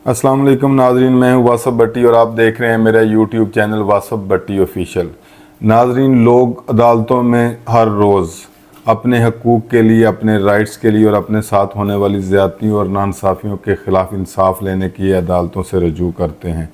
अस्सलाम वालेकुम नाजरीन, मैं हूं वासफ भट्टी और आप देख रहे हैं मेरा यूट्यूब चैनल वासफ भट्टी ऑफिशियल। नाजरीन, लोग अदालतों में हर रोज़ अपने हकूक़ के लिए, अपने राइट्स के लिए और अपने साथ होने वाली ज़्यादतियों और नाइंसाफ़ियों के ख़िलाफ़ इंसाफ लेने की अदालतों से रजू करते हैं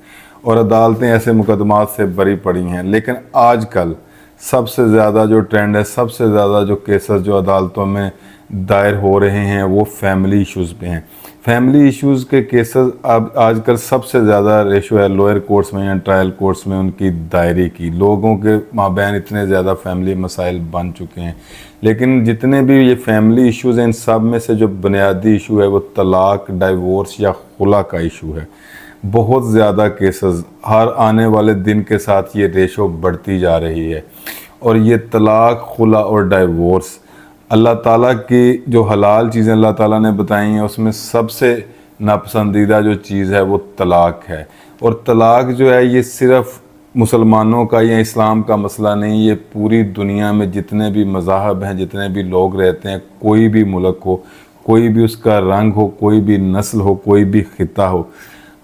और अदालतें ऐसे मुकदमात से बरी पड़ी हैं। लेकिन आजकल सबसे ज़्यादा जो ट्रेंड है, सबसे ज़्यादा जो केसेस जो अदालतों में दायर हो रहे हैं वो फैमिली इश्यूज़ पे हैं। फैमिली इश्यूज़ के केसेस अब आजकल सबसे ज़्यादा रेशो है लोअर कोर्ट्स में या ट्रायल कोर्ट्स में उनकी दायरे की। लोगों के माबैन इतने ज़्यादा फैमिली मसाइल बन चुके हैं, लेकिन जितने भी ये फैमिली इश्यूज़ हैं इन सब में से जो बुनियादी इशू है वो तलाक, डाइवोर्स या खुला का इशू है। बहुत ज़्यादा केसेस हर आने वाले दिन के साथ ये रेशो बढ़ती जा रही है और ये तलाक, खुला और डाइवोर्स अल्लाह ताला की जो हलाल चीज़ें अल्लाह ताला ने बताई हैं उसमें सबसे नापसंदीदा जो चीज़ है वो तलाक है। और तलाक जो है ये सिर्फ़ मुसलमानों का या इस्लाम का मसला नहीं, ये पूरी दुनिया में जितने भी मज़ाहब हैं, जितने भी लोग रहते हैं, कोई भी मुल्क हो, कोई भी उसका रंग हो, कोई भी नस्ल हो, कोई भी ख़िता हो,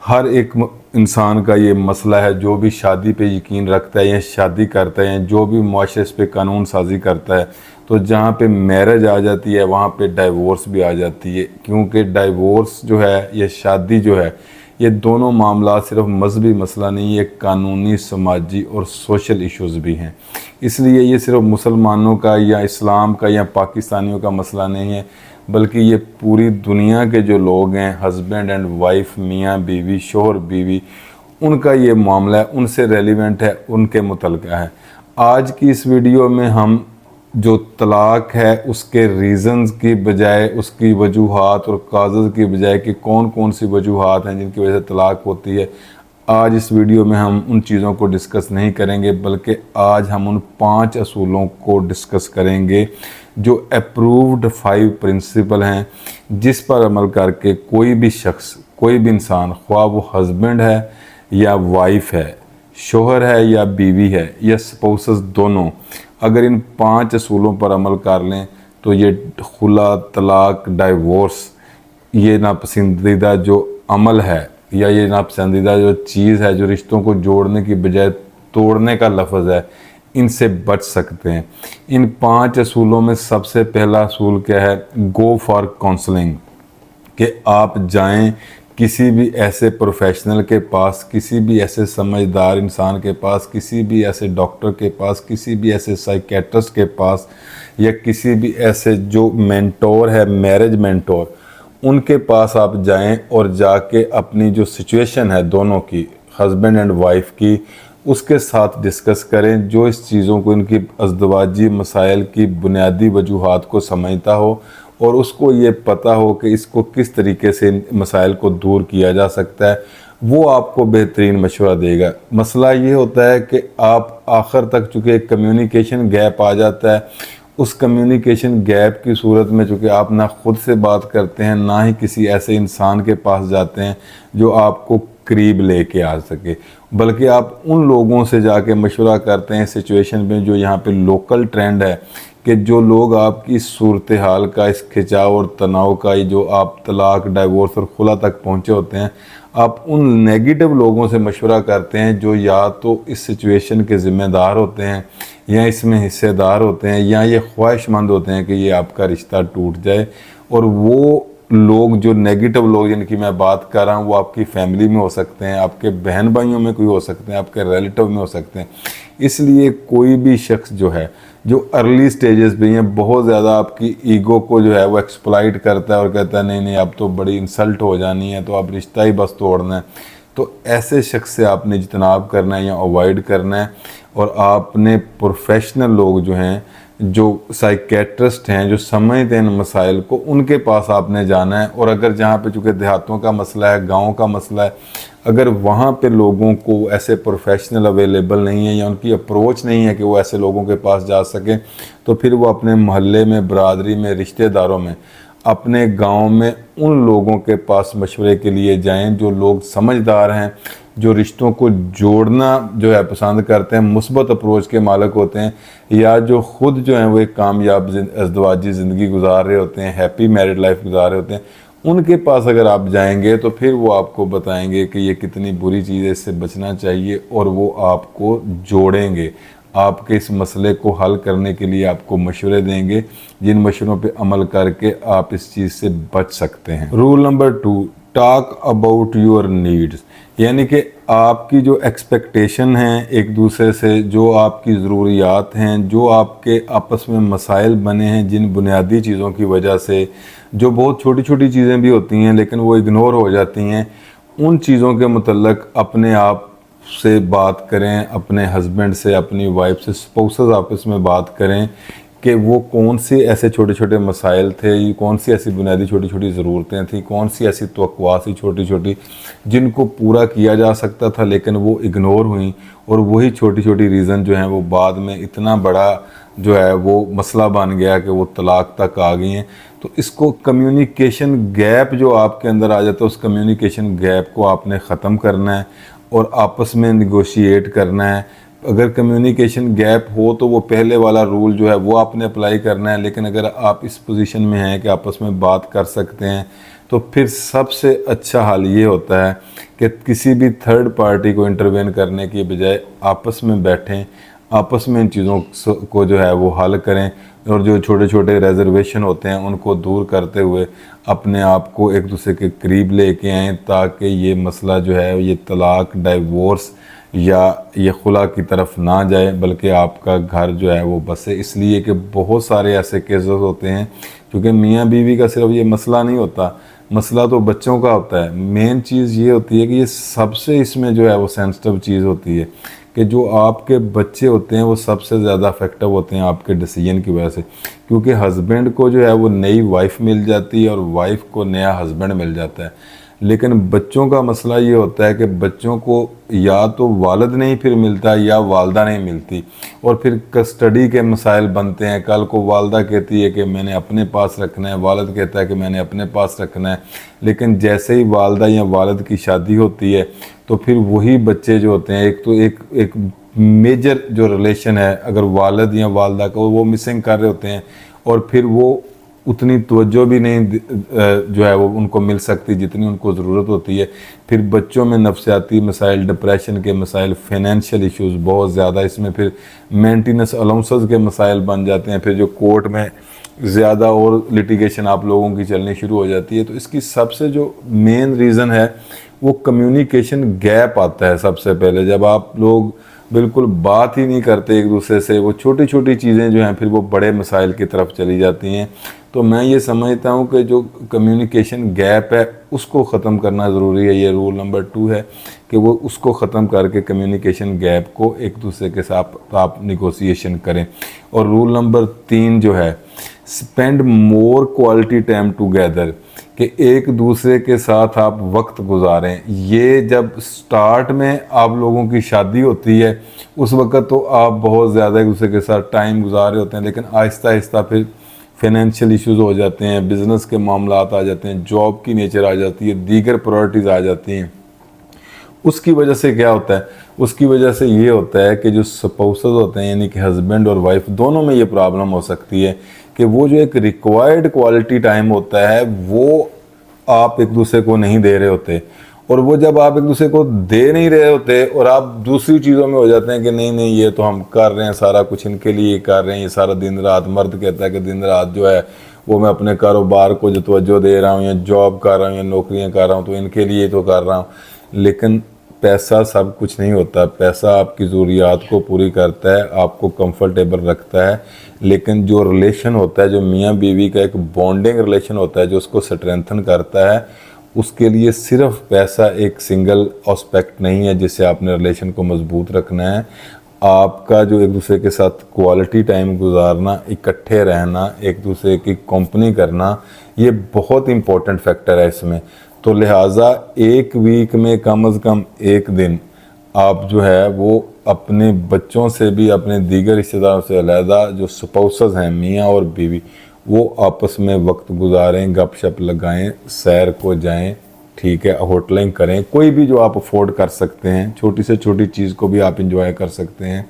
हर एक इंसान का ये मसला है। जो भी शादी पे यकीन रखता है या शादी करता है या जो भी मुआशरे पे कानून साजी करता है, तो जहाँ पे मैरिज आ जाती है वहाँ पे डाइवोर्स भी आ जाती है। क्योंकि डाइवोर्स जो है, ये शादी जो है, ये दोनों मामला सिर्फ मजहबी मसला नहीं, ये कानूनी, समाजी और सोशल इश्यूज़ भी हैं। इसलिए ये सिर्फ मुसलमानों का या इस्लाम का या पाकिस्तानियों का मसला नहीं है, बल्कि ये पूरी दुनिया के जो लोग हैं, हस्बैंड एंड वाइफ, मियाँ बीवी, शोहर बीवी, उनका ये मामला है, उनसे रेलिवेंट है, उनके मुतल्लिक़ है। आज की इस वीडियो में हम जो तलाक है उसके रीज़न्स की बजाय, उसकी वजूहात और काज़ज़ की बजाय कि कौन कौन सी वजूहात हैं जिनकी वजह से तलाक होती है, आज इस वीडियो में हम उन चीज़ों को डिस्कस नहीं करेंगे, बल्कि आज हम उन 5 असूलों को डिस्कस करेंगे जो अप्रूव्ड 5 प्रिंसिपल हैं जिस पर अमल करके कोई भी शख्स, कोई भी इंसान, ख्वाह वो हस्बैंड है या वाइफ है, शोहर है या बीवी है या स्पाउसेस दोनों, अगर इन 5 असूलों पर अमल कर लें तो ये खुला, तलाक, डाइवोर्स, ये नापसंदीदा जो अमल है या ये नापसंदीदा जो चीज़ है जो रिश्तों को जोड़ने की बजाय तोड़ने का लफ्ज़ है, इनसे बच सकते हैं। इन 5 असूलों में सबसे पहला असूल क्या है? गो फॉर काउंसलिंग, कि आप जाएं किसी भी ऐसे प्रोफेशनल के पास, किसी भी ऐसे समझदार इंसान के पास, किसी भी ऐसे डॉक्टर के पास, किसी भी ऐसे साइकेट्रिस्ट के पास या किसी भी ऐसे जो मेंटोर है, मैरिज मेंटोर, उनके पास आप जाएं और जाके अपनी जो सिचुएशन है दोनों की, हस्बैंड एंड वाइफ की, उसके साथ डिस्कस करें, जो इस चीज़ों को, इनकी अज़दवाजी मसाइल की बुनियादी वजूहात को समझता हो और उसको ये पता हो कि इसको किस तरीके से मसाइल को दूर किया जा सकता है, वो आपको बेहतरीन मशवरा देगा। मसला ये होता है कि आप आखिर तक, चूँकि एक कम्युनिकेशन गैप आ जाता है, उस कम्युनिकेशन गैप की सूरत में चूँकि आप ना खुद से बात करते हैं, ना ही किसी ऐसे इंसान के पास जाते हैं जो आपको करीब लेके आ सके, बल्कि आप उन लोगों से जाके मशवरा करते हैं सिचुएशन में जो यहाँ पे लोकल ट्रेंड है, कि जो लोग आपकी सूरत हाल का, इस खिंचाव और तनाव का, जो आप तलाक, डाइवोर्स और खुला तक पहुँचे होते हैं, आप उन नेगेटिव लोगों से मशवरा करते हैं जो या तो इस सिचुएशन के ज़िम्मेदार होते हैं या इसमें हिस्सेदार होते हैं या ये ख्वाहिशमंद होते हैं कि ये आपका रिश्ता टूट जाए। और वो लोग, जो नेगेटिव लोग जिनकी मैं बात कर रहा हूँ, वो आपकी फैमिली में हो सकते हैं, आपके बहन भाइयों में कोई हो सकते हैं, आपके रिलेटिव में हो सकते हैं। इसलिए कोई भी शख्स जो है, जो अर्ली स्टेजेस पे हैं, बहुत ज़्यादा आपकी ईगो को जो है वो एक्सप्लॉइट करता है और कहता है नहीं नहीं अब तो बड़ी इंसल्ट हो जानी है, तो अब रिश्ता ही बस तोड़ना है, तो ऐसे शख्स से आपने इज्तनाब करना है या अवॉइड करना है। और आपने प्रोफेशनल लोग जो हैं, जो साइकेट्रिस्ट हैं, जो समझते हैं मसाइल को, उनके पास आपने जाना है। और अगर जहाँ पे चूँकि देहातों का मसला है, गाँव का मसला है, अगर वहाँ पे लोगों को ऐसे प्रोफेशनल अवेलेबल नहीं है या उनकी अप्रोच नहीं है कि वो ऐसे लोगों के पास जा सकें, तो फिर वो अपने मोहल्ले में, बरादरी में, रिश्तेदारों में, अपने गांव में उन लोगों के पास मशवरे के लिए जाएं जो लोग समझदार हैं, जो रिश्तों को जोड़ना जो है पसंद करते हैं, मुस्बत अप्रोच के मालिक होते हैं, या जो ख़ुद जो हैं वो एक कामयाब अज़दवाजी ज़िंदगी गुजार रहे होते हैं, हैप्पी मैरिड लाइफ गुजार रहे होते हैं, उनके पास अगर आप जाएंगे तो फिर वो आपको बताएंगे कि ये कितनी बुरी चीज़ है, इससे बचना चाहिए, और वो आपको जोड़ेंगे, आपके इस मसले को हल करने के लिए आपको मशवरे देंगे, जिन मशवरों पे अमल करके आप इस चीज़ से बच सकते हैं। Rule number 2, talk about your needs, यानी कि आपकी जो एक्सपेक्टेशन हैं एक दूसरे से, जो आपकी ज़रूरियात हैं, जो आपके आपस में मसाइल बने हैं, जिन बुनियादी चीज़ों की वजह से, जो बहुत छोटी छोटी चीज़ें भी होती हैं लेकिन वो इग्नोर हो जाती हैं, उन चीज़ों के मुतल्लक अपने आप से बात करें, अपने हस्बैंड से, अपनी वाइफ से, स्पाउसेस आपस में बात करें कि वो कौन से ऐसे छोटे छोटे मसाइल थे, कौन सी ऐसी बुनियादी छोटी छोटी ज़रूरतें थी, कौन सी ऐसी तवक्कुआत थी छोटी छोटी जिनको पूरा किया जा सकता था लेकिन वो इग्नोर हुई, और वही छोटी छोटी रीज़न जो हैं वो बाद में इतना बड़ा जो है वो मसला बन गया कि वो तलाक तक आ गई हैं। तो इसको कम्युनिकेशन गैप जो आपके अंदर आ जाता है, उस कम्युनिकेशन गैप को आपने ख़त्म करना है और आपस में निगोशिएट करना है। अगर कम्युनिकेशन गैप हो तो वो पहले वाला रूल जो है वो आपने अप्लाई करना है, लेकिन अगर आप इस पोजीशन में हैं कि आपस में बात कर सकते हैं तो फिर सबसे अच्छा हाल ये होता है कि किसी भी थर्ड पार्टी को इंटरवेन करने की बजाय आपस में बैठें, आपस में इन चीज़ों को जो है वो हल करें, और जो छोटे छोटे रिजर्वेशन होते हैं उनको दूर करते हुए अपने आप को एक दूसरे के करीब लेके आएँ, ताकि ये मसला जो है ये तलाक, डाइवोर्स या ये खुला की तरफ ना जाए, बल्कि आपका घर जो है वो बसे। इसलिए कि बहुत सारे ऐसे केसेस होते हैं, क्योंकि मियाँ बीवी का सिर्फ ये मसला नहीं होता, मसला तो बच्चों का होता है। मेन चीज़ ये होती है कि ये सबसे इसमें जो है वो सेंसिटिव चीज़ होती है कि जो आपके बच्चे होते हैं वो सबसे ज़्यादा अफेक्टिव होते हैं आपके डिसीजन की वजह से, क्योंकि हस्बैंड को जो है वो नई वाइफ मिल जाती है और वाइफ को नया हस्बैंड मिल जाता है, लेकिन बच्चों का मसला ये होता है कि बच्चों को या तो वालिद नहीं फिर मिलता या वालदा नहीं मिलती, और फिर कस्टडी के मसाइल बनते हैं। कल को वालदा कहती है कि मैंने अपने पास रखना है, वालिद कहता है कि मैंने अपने पास रखना है, लेकिन जैसे ही वालदा या वालिद की शादी होती है तो फिर वही बच्चे जो होते हैं, एक मेजर जो रिलेशन है अगर वालिद या वालदा का, वो मिसिंग कर रहे होते हैं, और फिर वो उतनी तवज्जो भी नहीं जो है वो उनको मिल सकती जितनी उनको ज़रूरत होती है। फिर बच्चों में नफ्सियाती मसाइल, डिप्रेशन के मसाइल, फाइनेंशियल इश्यूज़ बहुत ज़्यादा, इसमें फिर मेंटेनेंस अलाउंसेस के मसाइल बन जाते हैं, फिर जो कोर्ट में ज़्यादा और लिटिगेशन आप लोगों की चलनी शुरू हो जाती है। तो इसकी सबसे जो मेन रीज़न है वो कम्युनिकेशन गैप आता है। सबसे पहले जब आप लोग बिल्कुल बात ही नहीं करते एक दूसरे से, वो छोटी छोटी चीज़ें जो हैं फिर वो बड़े मसाइल की तरफ चली जाती हैं। तो मैं ये समझता हूँ कि जो कम्युनिकेशन गैप है उसको ख़त्म करना ज़रूरी है। ये रूल नंबर 2 है कि वो उसको ख़त्म करके कम्युनिकेशन गैप को एक दूसरे के साथ आप निगोशिएशन करें। और रूल नंबर 3 जो है, spend more quality time together, कि एक दूसरे के साथ आप वक्त गुजारें। ये जब स्टार्ट में आप लोगों की शादी होती है उस वक्त तो आप बहुत ज़्यादा एक दूसरे के साथ टाइम गुजार रहे होते हैं, लेकिन आहिस्ता आहिस्ता फिर फाइनेंशियल इश्यूज़ हो जाते हैं, बिज़नेस के मामलात आ जाते हैं, जॉब की नेचर आ जाती है, दीगर प्रायोरिटीज़ आ जाती हैं। उसकी वजह से क्या होता है, उसकी वजह से ये होता है कि जो स्पाउसेस होते हैं यानी कि हस्बैंड और वाइफ दोनों में ये प्रॉब्लम हो सकती है कि वो जो एक रिक्वायर्ड क्वालिटी टाइम होता है वो आप एक दूसरे को नहीं दे रहे होते, और वो जब आप एक दूसरे को दे नहीं रहे होते और आप दूसरी चीज़ों में हो जाते हैं कि नहीं नहीं ये तो हम कर रहे हैं, सारा कुछ इनके लिए कर रहे हैं, ये सारा दिन रात, मर्द कहता है कि दिन रात जो है वो मैं अपने कारोबार को जो तवज्जो दे रहा हूँ या जॉब कर रहा हूँ या नौकरियाँ कर रहा हूँ तो इनके लिए तो कर रहा हूँ। लेकिन पैसा सब कुछ नहीं होता, पैसा आपकी ज़रूरियात को पूरी करता है, आपको कंफर्टेबल रखता है, लेकिन जो रिलेशन होता है, जो मियाँ बीवी का एक बॉन्डिंग रिलेशन होता है जो उसको स्ट्रेंथन करता है, उसके लिए सिर्फ पैसा एक सिंगल एस्पेक्ट नहीं है जिससे आपने रिलेशन को मजबूत रखना है। आपका जो एक दूसरे के साथ क्वालिटी टाइम गुजारना, इकट्ठे रहना, एक दूसरे की कंपनी करना, ये बहुत इम्पोर्टेंट फैक्टर है इसमें। तो लिहाजा एक वीक में कम से कम एक दिन आप जो है वो अपने बच्चों से भी, अपने दीगर रिश्तेदारों से अलहदा जो स्पाउसेस हैं मियाँ और बीवी, वो आपस में वक्त गुजारें, गपशप लगाएं, सैर को जाएं, ठीक है, होटलिंग करें, कोई भी जो आप अफोर्ड कर सकते हैं, छोटी से छोटी चीज़ को भी आप इंजॉय कर सकते हैं।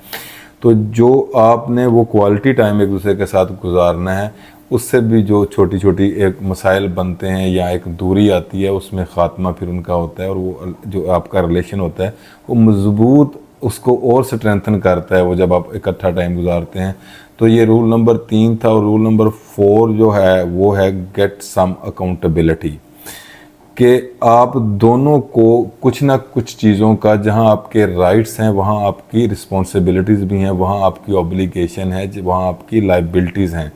तो जो आपने वो क्वालिटी टाइम एक दूसरे के साथ गुजारना है اس سے بھی جو چھوٹی چھوٹی ایک مسائل بنتے ہیں یا ایک دوری آتی ہے، اس میں خاتمہ پھر ان کا ہوتا ہے، اور وہ جو آپ کا ریلیشن ہوتا ہے وہ مضبوط اس کو اور سٹرینتھن کرتا ہے وہ جب آپ اکٹھا ٹائم گزارتے ہیں۔ تو یہ رول نمبر 3 تھا، اور رول نمبر 4 جو ہے وہ ہے گیٹ سم اکاؤنٹیبلٹی، کہ آپ دونوں کو کچھ نہ کچھ چیزوں کا، جہاں آپ کے رائٹس ہیں وہاں آپ کی رسپانسبلٹیز بھی ہیں، وہاں آپ کی اوبلیگیشن ہے، وہاں آپ کی لائبلٹیز ہیں۔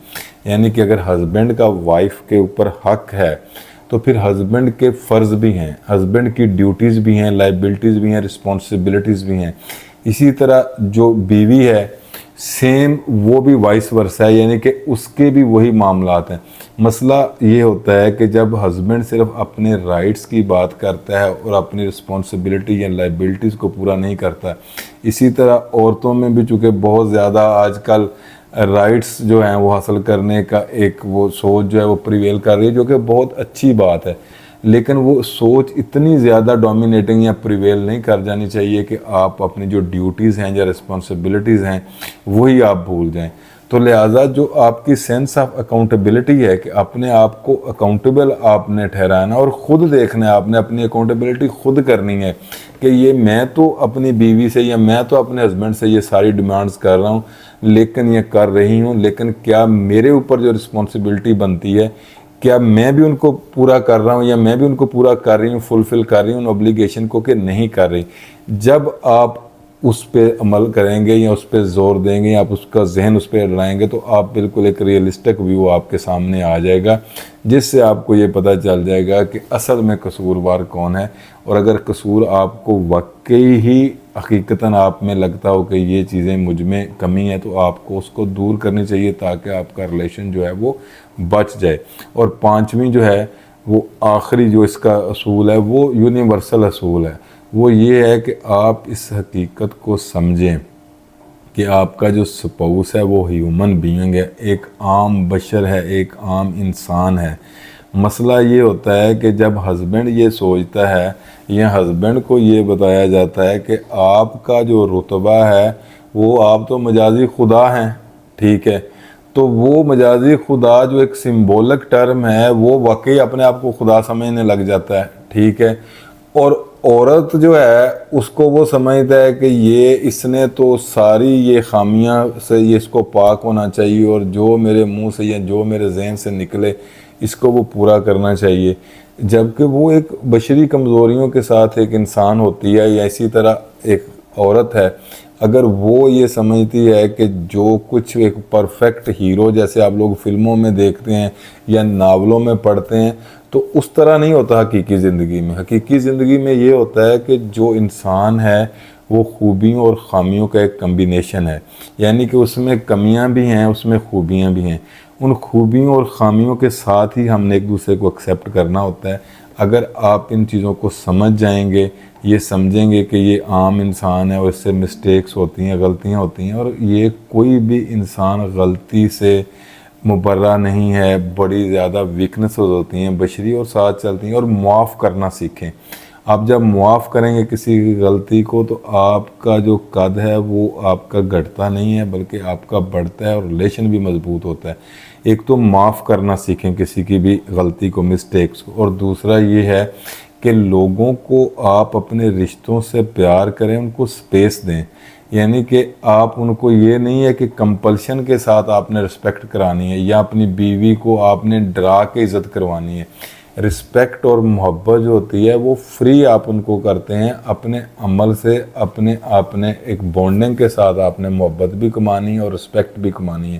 یعنی کہ اگر ہسبینڈ کا وائف کے اوپر حق ہے تو پھر ہسبینڈ کے فرض بھی ہیں، ہسبینڈ کی ڈیوٹیز بھی ہیں، لائبلٹیز بھی ہیں، رسپانسبلٹیز بھی ہیں۔ اسی طرح جو بیوی ہے سیم وہ بھی وائس ورثہ ہے، یعنی کہ اس کے بھی وہی معاملات ہیں۔ مسئلہ یہ ہوتا ہے کہ جب ہسبینڈ صرف اپنے رائٹس کی بات کرتا ہے اور اپنی رسپانسبلٹی یا لائبلٹیز کو پورا نہیں کرتا، اسی طرح عورتوں میں بھی چونکہ بہت زیادہ آج کل رائٹس جو ہیں وہ حاصل کرنے کا ایک وہ سوچ جو ہے وہ پریویل کر رہی ہے، جو کہ بہت اچھی بات ہے، لیکن وہ سوچ اتنی زیادہ ڈومینیٹنگ یا پریویل نہیں کر جانی چاہیے کہ آپ اپنی جو ڈیوٹیز ہیں یا رسپانسبلٹیز ہیں وہی آپ بھول جائیں۔ تو لہٰذا جو آپ کی سینس آف اکاؤنٹیبلٹی ہے کہ اپنے آپ کو اکاؤنٹیبل آپ نے ٹھہرانا اور خود دیکھنا ہے، آپ نے اپنی اکاؤنٹیبلٹی خود کرنی ہے کہ یہ میں تو اپنی بیوی سے یا میں تو اپنے ہسبینڈ سے یہ ساری ڈیمانڈز کر رہا ہوں، لیکن یہ کر رہی ہوں، لیکن کیا میرے اوپر جو رسپانسبلٹی بنتی ہے کیا میں بھی ان کو پورا کر رہا ہوں، یا میں بھی ان کو پورا کر رہی ہوں، فلفل کر رہی ہوں ان اوبلیگیشن کو، کہ نہیں کر رہی۔ جب آپ اس پہ عمل کریں گے یا اس پہ زور دیں گے یا آپ اس کا ذہن اس پہ لڑائیں گے تو آپ بالکل ایک ریئلسٹک ویو آپ کے سامنے آ جائے گا، جس سے آپ کو یہ پتہ چل جائے گا کہ اصل میں قصوروار کون ہے۔ اور اگر قصور آپ کو واقعی ہی حقیقتاً آپ میں لگتا ہو کہ یہ چیزیں مجھ میں کمی ہے تو آپ کو اس کو دور کرنی چاہیے تاکہ آپ کا ریلیشن جو ہے وہ بچ جائے۔ اور 5ویں جو ہے وہ آخری جو اس کا اصول ہے وہ یونیورسل اصول ہے، وہ یہ ہے کہ آپ اس حقیقت کو سمجھیں کہ آپ کا جو سپاؤس ہے وہ ہیومن بینگ ہے، ایک عام بشر ہے، ایک عام انسان ہے۔ مسئلہ یہ ہوتا ہے کہ جب ہسبینڈ یہ سوچتا ہے یا ہسبینڈ کو یہ بتایا جاتا ہے کہ آپ کا جو رتبہ ہے وہ آپ تو مجازی خدا ہیں، ٹھیک ہے، تو وہ مجازی خدا جو ایک سمبولک ٹرم ہے وہ واقعی اپنے آپ کو خدا سمجھنے لگ جاتا ہے، ٹھیک ہے، اور عورت جو ہے اس کو وہ سمجھتا ہے کہ یہ اس نے تو ساری یہ خامیاں سے یہ اس کو پاک ہونا چاہیے، اور جو میرے منہ سے یا جو میرے ذہن سے نکلے اس کو وہ پورا کرنا چاہیے، جبکہ وہ ایک بشری کمزوریوں کے ساتھ ایک انسان ہوتی ہے۔ یا اسی طرح ایک عورت ہے، اگر وہ یہ سمجھتی ہے کہ جو کچھ ایک پرفیکٹ ہیرو جیسے آپ لوگ فلموں میں دیکھتے ہیں یا ناولوں میں پڑھتے ہیں، تو اس طرح نہیں ہوتا حقیقی زندگی میں۔ حقیقی زندگی میں یہ ہوتا ہے کہ جو انسان ہے وہ خوبیوں اور خامیوں کا ایک کمبینیشن ہے، یعنی کہ اس میں کمیاں بھی ہیں، اس میں خوبیاں بھی ہیں۔ ان خوبیوں اور خامیوں کے ساتھ ہی ہم نے ایک دوسرے کو ایکسیپٹ کرنا ہوتا ہے۔ اگر آپ ان چیزوں کو سمجھ جائیں گے، یہ سمجھیں گے کہ یہ عام انسان ہے اور اس سے مسٹیکس ہوتی ہیں، غلطیاں ہوتی ہیں، اور یہ کوئی بھی انسان غلطی سے مبرہ نہیں ہے، بڑی زیادہ ویکنسز ہوتی ہیں بشری اور ساتھ چلتی ہیں، اور معاف کرنا سیکھیں۔ آپ جب معاف کریں گے کسی کی غلطی کو تو آپ کا جو قد ہے وہ آپ کا گھٹتا نہیں ہے بلکہ آپ کا بڑھتا ہے، اور ریلیشن بھی مضبوط ہوتا ہے۔ ایک تو معاف کرنا سیکھیں کسی کی بھی غلطی کو، مسٹیکس کو، اور دوسرا یہ ہے کہ لوگوں کو آپ اپنے رشتوں سے پیار کریں، ان کو سپیس دیں، یعنی کہ آپ ان کو یہ نہیں ہے کہ کمپلشن کے ساتھ آپ نے رسپیکٹ کرانی ہے یا اپنی بیوی کو آپ نے ڈرا کے عزت کروانی ہے۔ رسپیکٹ اور محبت جو ہوتی ہے وہ فری آپ ان کو کرتے ہیں، اپنے عمل سے اپنے ایک بونڈنگ کے ساتھ آپ نے محبت بھی کمانی ہے اور رسپیکٹ بھی کمانی ہے۔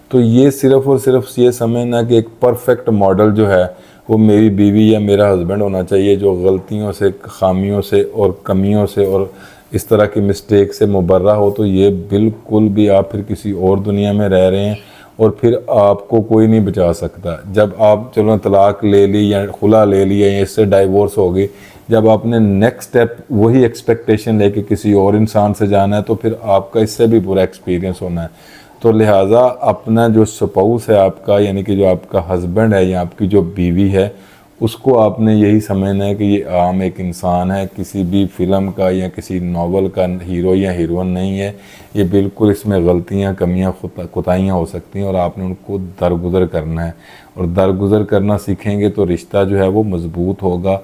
تو یہ صرف اور صرف یہ سمجھنا کہ ایک پرفیکٹ ماڈل جو ہے وہ میری بیوی یا میرا ہسبینڈ ہونا چاہیے جو غلطیوں سے، خامیوں سے اور کمیوں سے اور اس طرح کی مسٹیک سے مبرہ ہو، تو یہ بالکل بھی آپ پھر کسی اور دنیا میں رہ رہے ہیں، اور پھر آپ کو کوئی نہیں بچا سکتا۔ جب آپ چلو طلاق لے لی یا خلا لے لیا یا اس سے ڈائیورس ہو گئی، جب آپ نے نیکسٹ اسٹیپ وہی ایکسپیکٹیشن لے کے کسی اور انسان سے جانا ہے تو پھر آپ کا اس سے بھی برا ایکسپیرینس ہونا ہے۔ تو لہٰذا اپنا جو سپاؤس ہے آپ کا، یعنی کہ جو آپ کا ہسبینڈ ہے یا آپ کی جو بیوی ہے، اس کو آپ نے یہی سمجھنا ہے کہ یہ عام ایک انسان ہے، کسی بھی فلم کا یا کسی ناول کا ہیرو یا ہیروئن نہیں ہے، یہ بالکل اس میں غلطیاں، کمیاں، کوتاہیاں ہو سکتی ہیں، اور آپ نے ان کو درگزر کرنا ہے، اور درگزر کرنا سیکھیں گے تو رشتہ جو ہے وہ مضبوط ہوگا،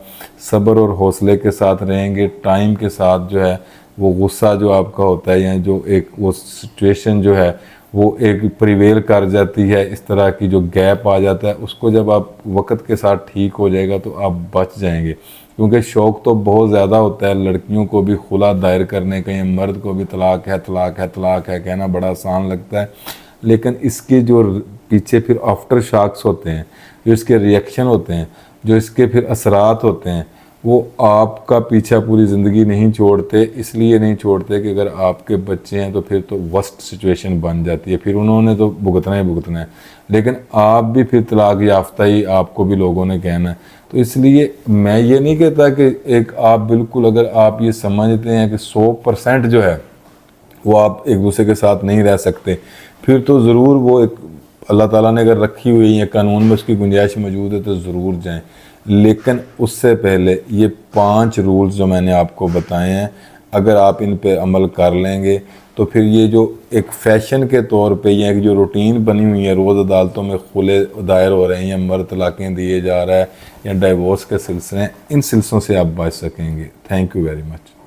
صبر اور حوصلے کے ساتھ رہیں گے، ٹائم کے ساتھ جو ہے وہ غصہ جو آپ کا ہوتا ہے یا جو ایک وہ سچویشن جو ہے وہ ایک پریویل کر جاتی ہے، اس طرح کی جو گیپ آ جاتا ہے، اس کو جب آپ وقت کے ساتھ ٹھیک ہو جائے گا تو آپ بچ جائیں گے، کیونکہ شوق تو بہت زیادہ ہوتا ہے، لڑکیوں کو بھی خلا دائر کرنے کا یا مرد کو بھی طلاق ہے طلاق ہے طلاق ہے کہنا بڑا آسان لگتا ہے، لیکن اس کے جو پیچھے پھر آفٹر شاکس ہوتے ہیں، جو اس کے ریئیکشن ہوتے ہیں، جو اس کے پھر اثرات ہوتے ہیں، وہ آپ کا پیچھا پوری زندگی نہیں چھوڑتے، اس لیے نہیں چھوڑتے کہ اگر آپ کے بچے ہیں تو پھر تو ورسٹ سچویشن بن جاتی ہے، پھر انہوں نے تو بھگتنا ہی بھگتنا ہے، لیکن آپ بھی پھر طلاق یافتہ ہی آپ کو بھی لوگوں نے کہنا ہے۔ تو اس لیے میں یہ نہیں کہتا کہ ایک آپ بالکل اگر آپ یہ سمجھتے ہیں کہ 100% جو ہے وہ آپ ایک دوسرے کے ساتھ نہیں رہ سکتے، پھر تو ضرور وہ ایک اللہ تعالیٰ نے اگر رکھی ہوئی ہے قانون میں اس کی گنجائش موجود ہے تو ضرور جائیں، لیکن اس سے پہلے یہ 5 رولز جو میں نے آپ کو بتائے ہیں، اگر آپ ان پہ عمل کر لیں گے تو پھر یہ جو ایک فیشن کے طور پہ یا ایک جو روٹین بنی ہوئی ہے، روز عدالتوں میں خلے دائر ہو رہے ہیں یا مرد طلاقیں دیے جا رہا ہے یا ڈائیورس کے سلسلے ہیں، ان سلسلوں سے آپ بچ سکیں گے۔ Thank you very much.